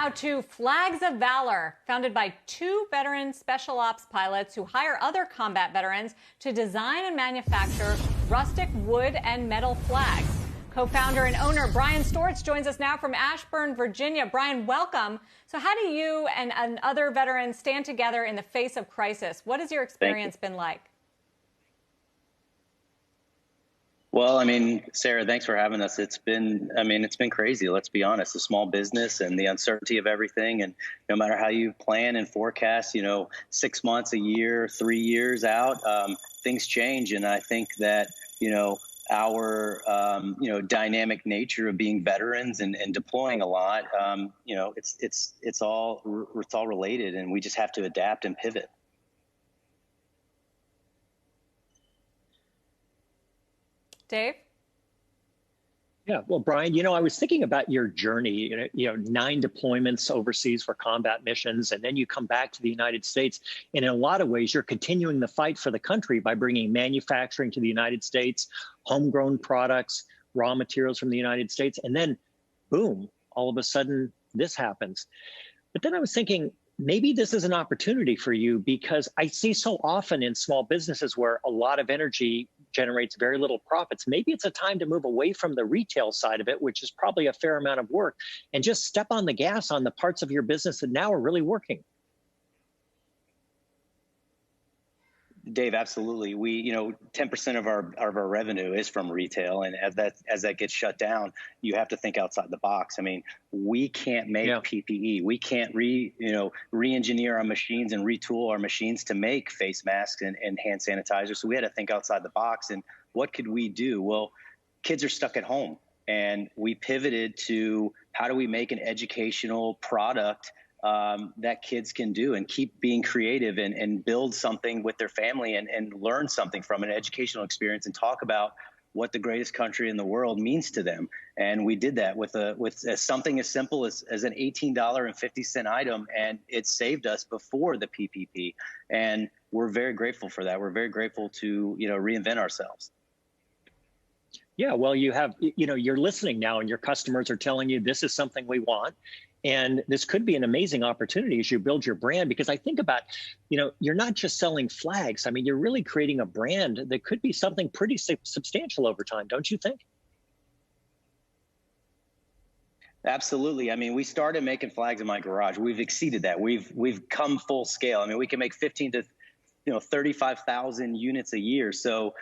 now to Flags of Valor, founded by two veteran special ops pilots who hire other combat veterans to design and manufacture rustic wood and metal flags. Co-founder and owner Brian Steorts joins us now from Ashburn, Virginia. Brian, welcome. So how do you and other veterans stand together in the face of crisis? What has your experience been like? Well, I mean, Sarah, thanks for having us. It's been crazy. Let's be honest, a small business and the uncertainty of everything. And no matter how you plan and forecast, 6 months, a year, 3 years out, things change. And I think that, our, dynamic nature of being veterans and deploying a lot, it's all related, and we just have to adapt and pivot. Dave? Yeah, well, Brian, I was thinking about your journey, 9 deployments overseas for combat missions, and then you come back to the United States. And in a lot of ways, you're continuing the fight for the country by bringing manufacturing to the United States, homegrown products, raw materials from the United States, and then boom, all of a sudden this happens. But then I was thinking, maybe this is an opportunity for you, because I see so often in small businesses where a lot of energy generates very little profits. Maybe it's a time to move away from the retail side of it, which is probably a fair amount of work, and just step on the gas on the parts of your business that now are really working. Dave, absolutely. We, 10% of our revenue is from retail, and as that gets shut down, you have to think outside the box. I mean, we can't make PPE. We can't re-engineer our machines and retool our machines to make face masks and hand sanitizer. So we had to think outside the box. And what could we do? Well, kids are stuck at home, and we pivoted to how do we make an educational product that kids can do and keep being creative and build something with their family and learn something from an educational experience and talk about what the greatest country in the world means to them. And we did that with something as simple as an $18.50 item, and it saved us before the PPP. And we're very grateful for that. We're very grateful to, reinvent ourselves. Yeah, well, you have, you're listening now, and your customers are telling you this is something we want. And this could be an amazing opportunity as you build your brand, because I think about, you're not just selling flags. I mean, you're really creating a brand that could be something pretty substantial over time, don't you think? Absolutely. I mean, we started making flags in my garage. We've exceeded that. We've come full scale. I mean, we can make 15 to 35,000 units a year. So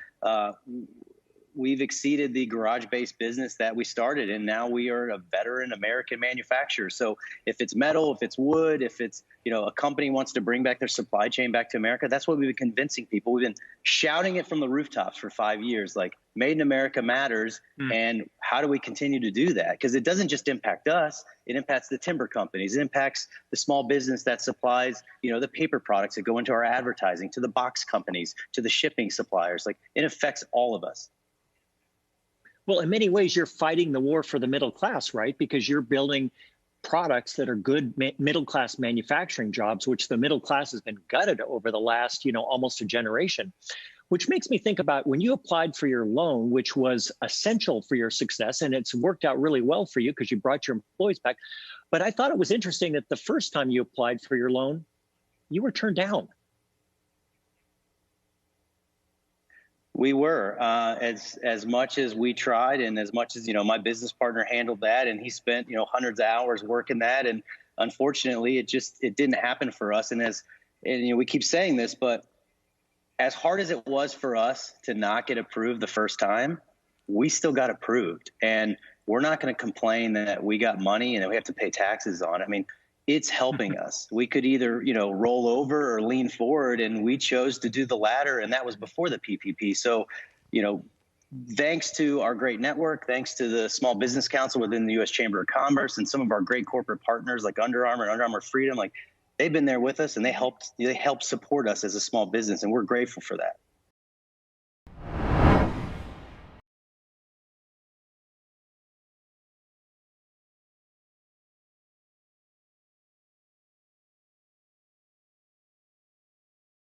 we've exceeded the garage-based business that we started, and now we are a veteran American manufacturer. So if it's metal, if it's wood, if it's, a company wants to bring back their supply chain back to America, that's what we've been convincing people. We've been shouting it from the rooftops for 5 years, like Made in America matters. And how do we continue to do that? Because it doesn't just impact us, it impacts the timber companies, it impacts the small business that supplies, the paper products that go into our advertising, to the box companies, to the shipping suppliers. Like, it affects all of us. Well, in many ways, you're fighting the war for the middle class, right? Because you're building products that are good middle-class manufacturing jobs, which the middle class has been gutted over the last, almost a generation. Which makes me think about when you applied for your loan, which was essential for your success, and it's worked out really well for you because you brought your employees back. But I thought it was interesting that the first time you applied for your loan, you were turned down. We were, as much as we tried, and as much as, my business partner handled that, and he spent, hundreds of hours working that. And unfortunately, it didn't happen for us. And we keep saying this, but as hard as it was for us to not get approved the first time, we still got approved. And we're not going to complain that we got money and that we have to pay taxes on it. I mean, it's helping us. We could either, roll over or lean forward, and we chose to do the latter, and that was before the PPP. So, thanks to our great network, thanks to the Small Business Council within the U.S. Chamber of Commerce and some of our great corporate partners like Under Armour and Under Armour Freedom, like, they've been there with us, and they helped support us as a small business, and we're grateful for that.